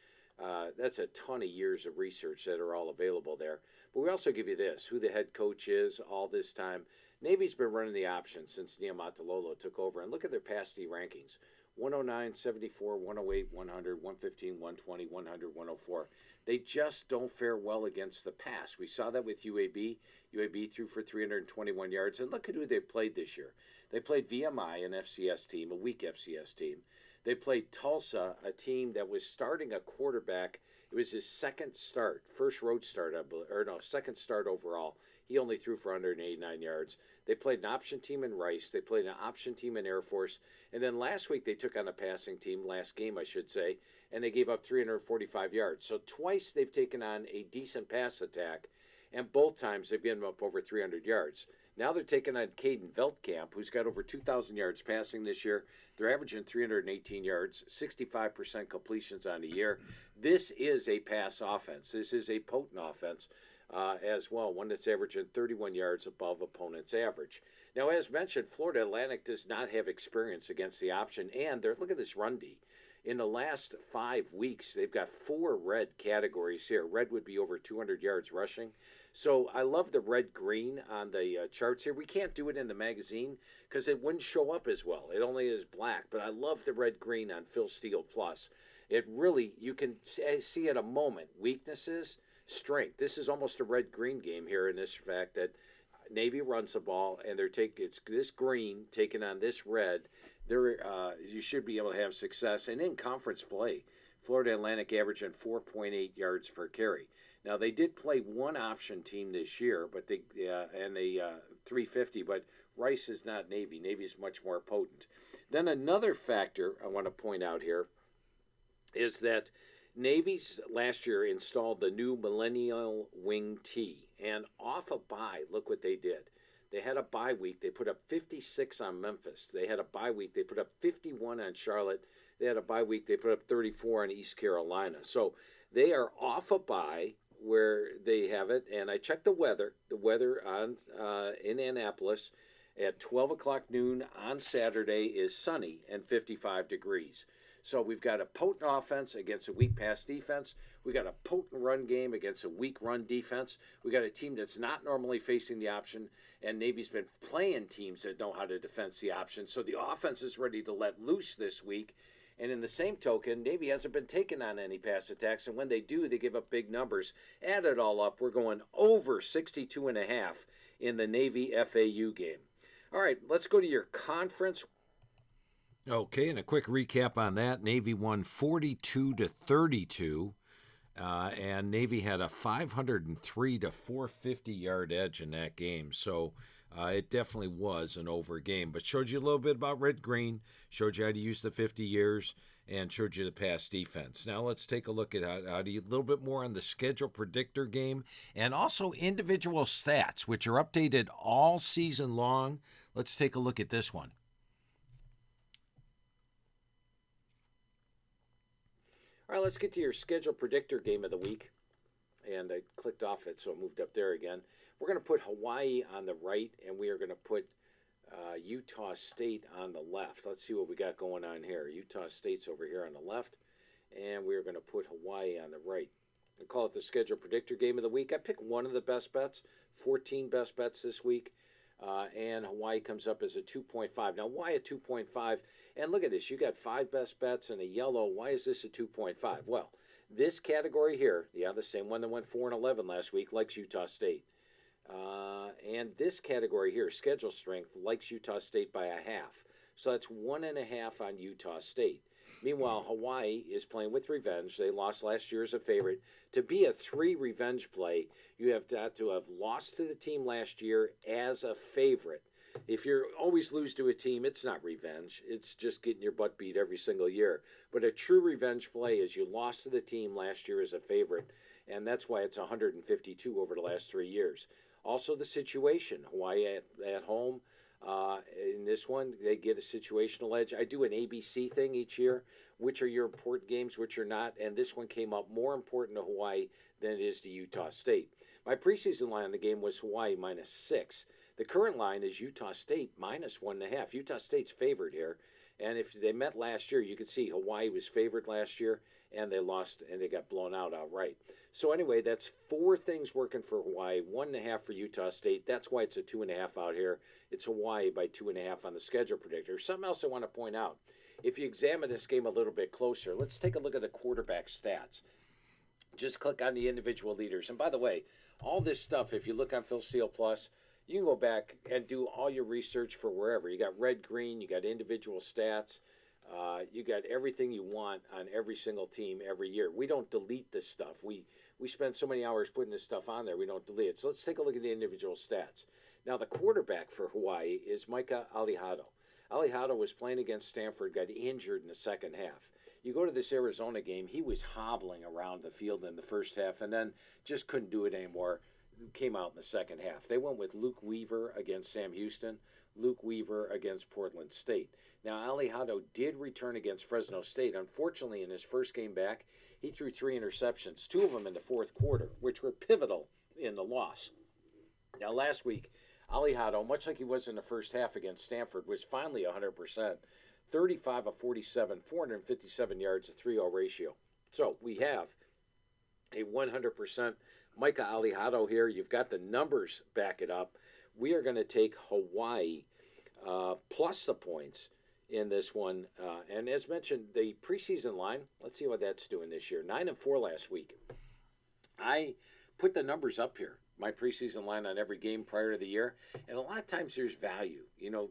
that's a ton of years of research that are all available there. But we also give you this, who the head coach is all this time. Navy's been running the option since Niamatalolo took over. And look at their pass D rankings. 109, 74, 108, 100, 115, 120, 100, 104. They just don't fare well against the pass. We saw that with UAB. UAB threw for 321 yards. And look at who they played this year. They played VMI, an FCS team, a weak FCS team. They played Tulsa, a team that was starting a quarterback. It was his second start, first road start, I believe, or no, second start overall. He only threw for 189 yards. They played an option team in Rice. They played an option team in Air Force. And then last week they took on a passing team, last game I should say, and they gave up 345 yards. So twice they've taken on a decent pass attack, and both times they've given up over 300 yards. Now they're taking on Caden Veldkamp, who's got over 2,000 yards passing this year. They're averaging 318 yards, 65% completions on the year. This is a pass offense. This is a potent offense as well, one that's averaging 31 yards above opponent's average. Now, as mentioned, Florida Atlantic does not have experience against the option, and look at this run D. In the last 5 weeks, they've got 4 red categories here. Red would be over 200 yards rushing. So I love the red-green on the charts here. We can't do it in the magazine because it wouldn't show up as well. It only is black, but I love the red-green on Phil Steele Plus. It really, you can see at a moment, weaknesses, strength. This is almost a red-green game here in this fact that Navy runs the ball, and it's this green taking on this red. You should be able to have success. And in conference play, Florida Atlantic averaging 4.8 yards per carry. Now they did play one option team this year, but they 350. But Rice is not Navy. Navy is much more potent. Then another factor I want to point out here is that Navy's last year installed the new Millennial Wing T, and off a bye, look what they did. They had a bye week. They put up 56 on Memphis. They had a bye week. They put up 51 on Charlotte. They had a bye week. They put up 34 on East Carolina. So they are off a bye where they have it. And I checked the weather. The weather on in Annapolis at 12 o'clock noon on Saturday is sunny and 55 degrees. So we've got a potent offense against a weak pass defense. We got a potent run game against a weak run defense. We got a team that's not normally facing the option, and Navy's been playing teams that know how to defend the option. So the offense is ready to let loose this week. And in the same token, Navy hasn't been taking on any pass attacks, and when they do, they give up big numbers. Add it all up, we're going over 62.5 in the Navy FAU game. All right, let's go to your conference. Okay, and a quick recap on that. Navy won 42-32, and Navy had a 503 to 450 yard edge in that game. So it definitely was an over game, but showed you a little bit about red-green, showed you how to use the 50 years, and showed you the pass defense. Now let's take a look at a little bit more on the schedule predictor game and also individual stats, which are updated all season long. Let's take a look at this one. All right, let's get to your schedule predictor game of the week. And I clicked off it, so it moved up there again. We're going to put Hawaii on the right, and we are going to put Utah State on the left. Let's see what we got going on here. Utah State's over here on the left, and we're going to put Hawaii on the right. I call it the schedule predictor game of the week. I picked one of the best bets, 14 best bets this week, and Hawaii comes up as a 2.5. Now, why a 2.5? And look at this. You got 5 best bets and a yellow. Why is this a 2.5? Well, this category here, the same one that went 4-11 last week, likes Utah State. And this category here, schedule strength, likes Utah State by a half. So that's 1.5 on Utah State. Meanwhile, Hawaii is playing with revenge. They lost last year as a favorite. To be a 3 revenge play, you have got to have lost to the team last year as a favorite. If you always lose to a team, it's not revenge. It's just getting your butt beat every single year. But a true revenge play is you lost to the team last year as a favorite, and that's why it's 152 over the last 3 years. Also, the situation. Hawaii at home. In this one, they get a situational edge. I do an ABC thing each year. Which are your important games, which are not. And this one came up more important to Hawaii than it is to Utah State. My preseason line on the game was Hawaii -6. The current line is Utah State -1.5. Utah State's favored here. And if they met last year, you could see Hawaii was favored last year, and they lost, and they got blown out outright. So anyway, that's 4 things working for Hawaii, 1.5 for Utah State. That's why it's a 2.5 out here. It's Hawaii by 2.5 on the schedule predictor. Something else I want to point out. if you examine this game a little bit closer, let's take a look at the quarterback stats. Just click on the individual leaders. And by the way, all this stuff, if you look on Phil Steele Plus, you can go back and do all your research for wherever. You got red, green, you got individual stats, you got everything you want on every single team every year. We don't delete this stuff. We spend so many hours putting this stuff on there, we don't delete it. So let's take a look at the individual stats. Now, the quarterback for Hawaii is Micah Alihado. Alihado was playing against Stanford, got injured in the second half. You go to this Arizona game, he was hobbling around the field in the first half and then just couldn't do it anymore. Came out in the second half. They went with Luke Weaver against Sam Houston, Luke Weaver against Portland State. Now, Alihado did return against Fresno State. Unfortunately, in his first game back, he threw 3 interceptions, 2 of them in the fourth quarter, which were pivotal in the loss. Now, last week, Alihado, much like he was in the first half against Stanford, was finally 100%. 35 of 47, 457 yards, a 3-0 ratio. So we have a 100% Micah Alihado here. You've got the numbers back it up. We are going to take Hawaii plus the points in this one. And as mentioned, the preseason line, let's see what that's doing this year. 9-4 last week. I put the numbers up here, my preseason line on every game prior to the year, and a lot of times there's value. You know,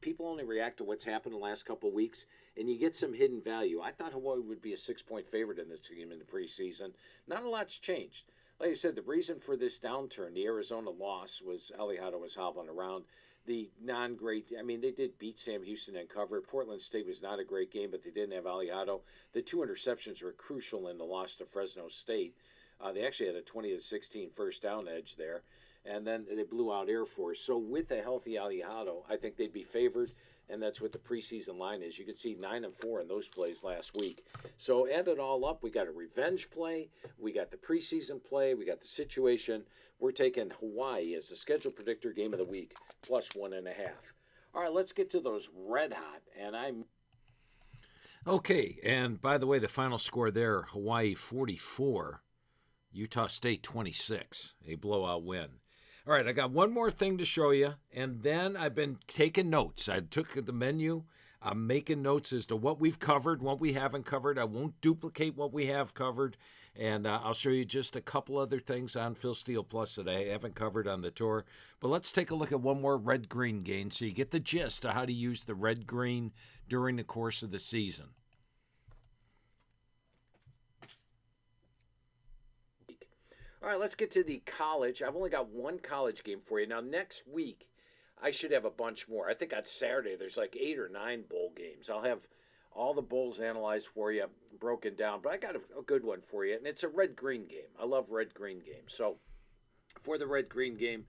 people only react to what's happened the last couple of weeks, and you get some hidden value. I thought Hawaii would be a 6-point favorite in this game in the preseason. Not a lot's changed. Like I said, the reason for this downturn, the Arizona loss, was Alihado was hobbling around. The non-great, I mean, they did beat Sam Houston and cover. Portland State was not a great game, but they didn't have Alihado. The 2 interceptions were crucial in the loss to Fresno State. They actually had a 20-16 first down edge there, and then they blew out Air Force. So with a healthy Alihado, I think they'd be favored, and that's what the preseason line is. You can see 9-4 in those plays last week. So add it all up, we got a revenge play, we got the preseason play, we got the situation. We're taking Hawaii as the schedule predictor game of the week, plus 1.5. All right, let's get to those red hot, and I'm... Okay, and by the way, the final score there, Hawaii 44, Utah State 26, a blowout win. All right, I got one more thing to show you, and then I've been taking notes. I took the menu. I'm making notes as to what we've covered, what we haven't covered. I won't duplicate what we have covered, and I'll show you just a couple other things on Phil Steele Plus that I haven't covered on the tour. But let's take a look at one more red-green game so you get the gist of how to use the red-green during the course of the season. All right, let's get to the college. I've only got one college game for you. Now, next week, I should have a bunch more. I think on Saturday, there's like 8 or 9 bowl games. I'll have all the bowls analyzed for you, broken down. But I got a good one for you, and it's a red-green game. I love red-green games. So for the red-green game,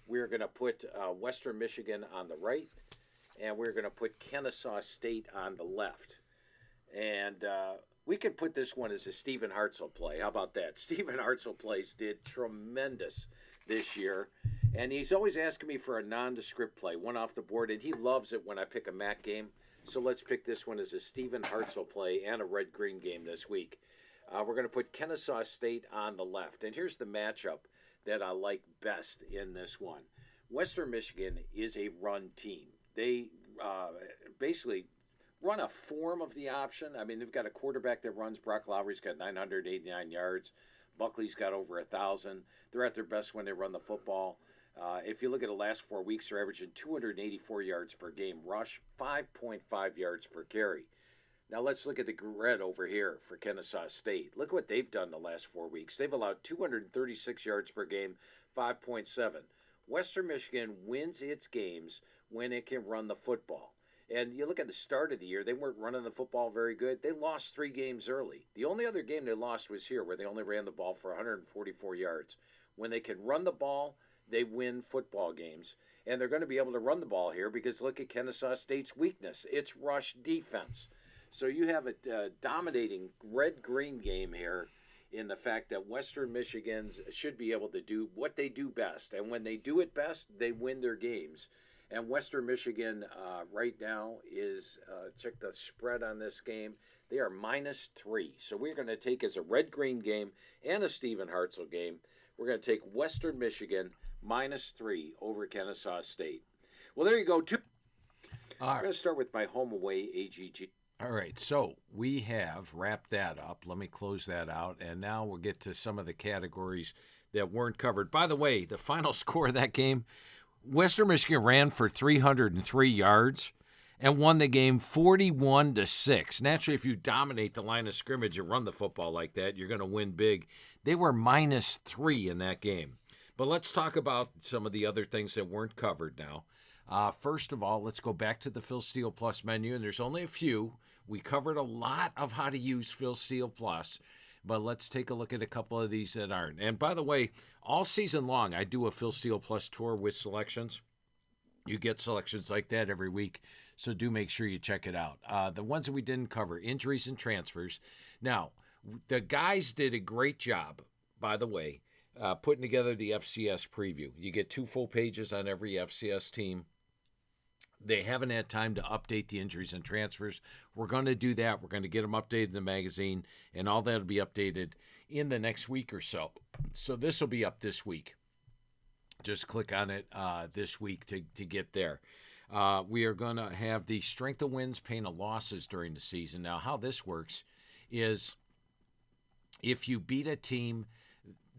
we're going to put Western Michigan on the right, and we're going to put Kennesaw State on the left. And we could put this one as a Stephen Hartzell play. How about that? Stephen Hartzell plays did tremendous this year. And he's always asking me for a nondescript play, one off the board. And he loves it when I pick a MAC game. So let's pick this one as a Stephen Hartzell play and a red-green game this week. We're going to put Kennesaw State on the left. And here's the matchup that I like best in this one. Western Michigan is a run team. They basically run a form of the option. I mean, they've got a quarterback that runs. Brock Lowry's got 989 yards. Buckley's got over 1,000. They're at their best when they run the football. If you look at the last 4 weeks, they're averaging 284 yards per game rush, 5.5 yards per carry. Now let's look at the red over here for Kennesaw State. Look what they've done the last 4 weeks. They've allowed 236 yards per game, 5.7. Western Michigan wins its games when it can run the football. And you look at the start of the year, they weren't running the football very good. They lost 3 games early. The only other game they lost was here, where they only ran the ball for 144 yards. When they can run the ball, they win football games. And they're going to be able to run the ball here because look at Kennesaw State's weakness. It's rush defense. So you have a dominating red-green game here in the fact that Western Michigans should be able to do what they do best. And when they do it best, they win their games. And Western Michigan right now is, check the spread on this game, they are -3. So we're going to take as a red-green game and a Stephen Hartzell game, we're going to take Western Michigan -3 over Kennesaw State. Well, there you go. All I'm right. going to start with my home away AGG. All right, so we have wrapped that up. Let me close that out, and now we'll get to some of the categories that weren't covered. By the way, the final score of that game, Western Michigan ran for 303 yards and won the game 41-6. Naturally, if you dominate the line of scrimmage and run the football like that, you're going to win big. They were -3 in that game. But let's talk about some of the other things that weren't covered now. First of all, let's go back to the Phil Steele Plus menu, and there's only a few. We covered a lot of how to use Phil Steele Plus, but let's take a look at a couple of these that aren't. And by the way, all season long, I do a Phil Steele Plus tour with selections. You get selections like that every week, so do make sure you check it out. The ones that we didn't cover, injuries and transfers. Now, the guys did a great job, by the way, putting together the FCS preview. You get 2 full pages on every FCS team. They haven't had time to update the injuries and transfers. We're going to do that. We're going to get them updated in the magazine, and all that will be updated in the next week or so. So this will be up this week. Just click on it this week to get there. We are going to have the strength of wins, pain of losses during the season. Now, how this works is if you beat a team,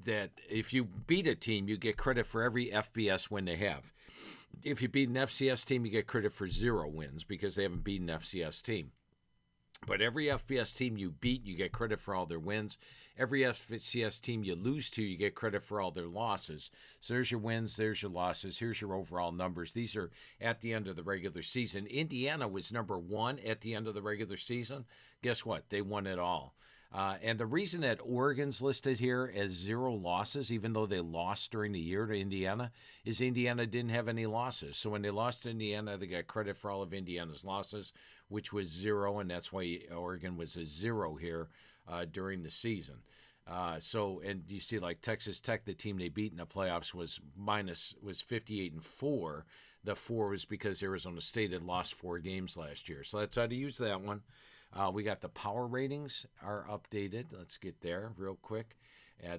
you get credit for every FBS win they have. If you beat an FCS team, you get credit for 0 wins because they haven't beaten an FCS team. But every FBS team you beat, you get credit for all their wins. Every FCS team you lose to, you get credit for all their losses. So there's your wins, there's your losses, here's your overall numbers. These are at the end of the regular season. Indiana was number 1 at the end of the regular season. Guess what? They won it all. And the reason that Oregon's listed here as 0 losses, even though they lost during the year to Indiana, is Indiana didn't have any losses. So when they lost to Indiana, they got credit for all of Indiana's losses, which was 0, and that's why Oregon was a 0 here during the season. And you see, like Texas Tech, the team they beat in the playoffs was 58-4. The 4 was because Arizona State had lost 4 games last year. So that's how to use that one. We got the power ratings are updated. Let's get there real quick.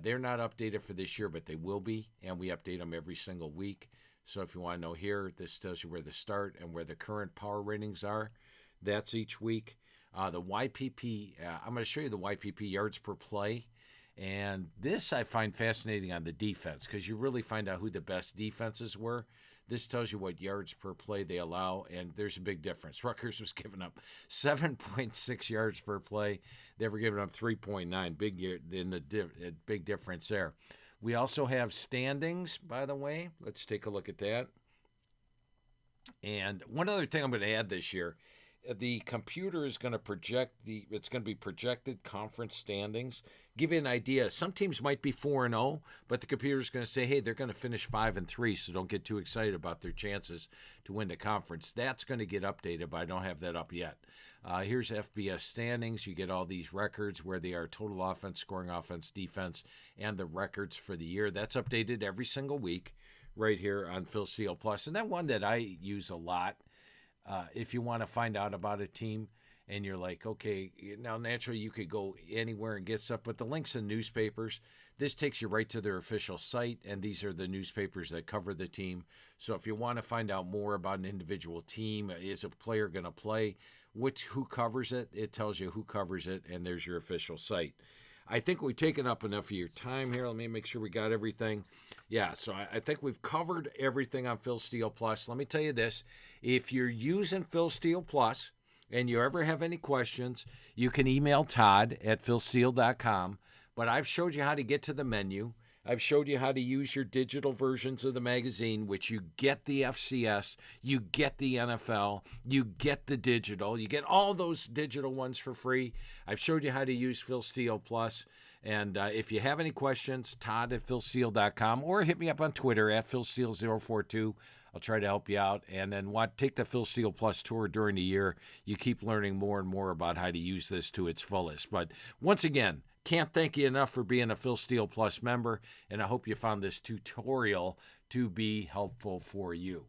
They're not updated for this year, but they will be, and we update them every single week. So if you want to know here, this tells you where the start and where the current power ratings are. That's each week. The YPP, I'm going to show you the YPP yards per play. And this I find fascinating on the defense because you really find out who the best defenses were. This tells you what yards per play they allow, and there's a big difference. Rutgers was giving up 7.6 yards per play. They were giving up 3.9. Big difference there. We also have standings, by the way. Let's take a look at that. And one other thing I'm going to add this year, the computer is going to it's going to be projected conference standings. Give you an idea. Some teams might be 4-0, but the computer is going to say, hey, they're going to finish 5-3, so don't get too excited about their chances to win the conference. That's going to get updated, but I don't have that up yet. Here's FBS standings. You get all these records where they are total offense, scoring offense, defense, and the records for the year. That's updated every single week right here on Phil Steele Plus. And that one that I use a lot, if you want to find out about a team and you're like, okay, now naturally you could go anywhere and get stuff, but the links in newspapers, this takes you right to their official site, and these are the newspapers that cover the team. So if you want to find out more about an individual team, is a player going to play, who covers it, it tells you who covers it, and there's your official site. I think we've taken up enough of your time here. Let me make sure we got everything. Yeah, so I think we've covered everything on Phil Steele Plus. Let me tell you this. If you're using Phil Steele Plus and you ever have any questions, you can email Todd at philsteele.com. But I've showed you how to get to the menu. I've showed you how to use your digital versions of the magazine, which you get the FCS, you get the NFL, you get the digital, you get all those digital ones for free. I've showed you how to use Phil Steele Plus. And if you have any questions, Todd at philsteele.com, or hit me up on Twitter at philsteele042. I'll try to help you out. And then take the Phil Steele Plus tour during the year. You keep learning more and more about how to use this to its fullest. But once again, can't thank you enough for being a Phil Steele Plus member, and I hope you found this tutorial to be helpful for you.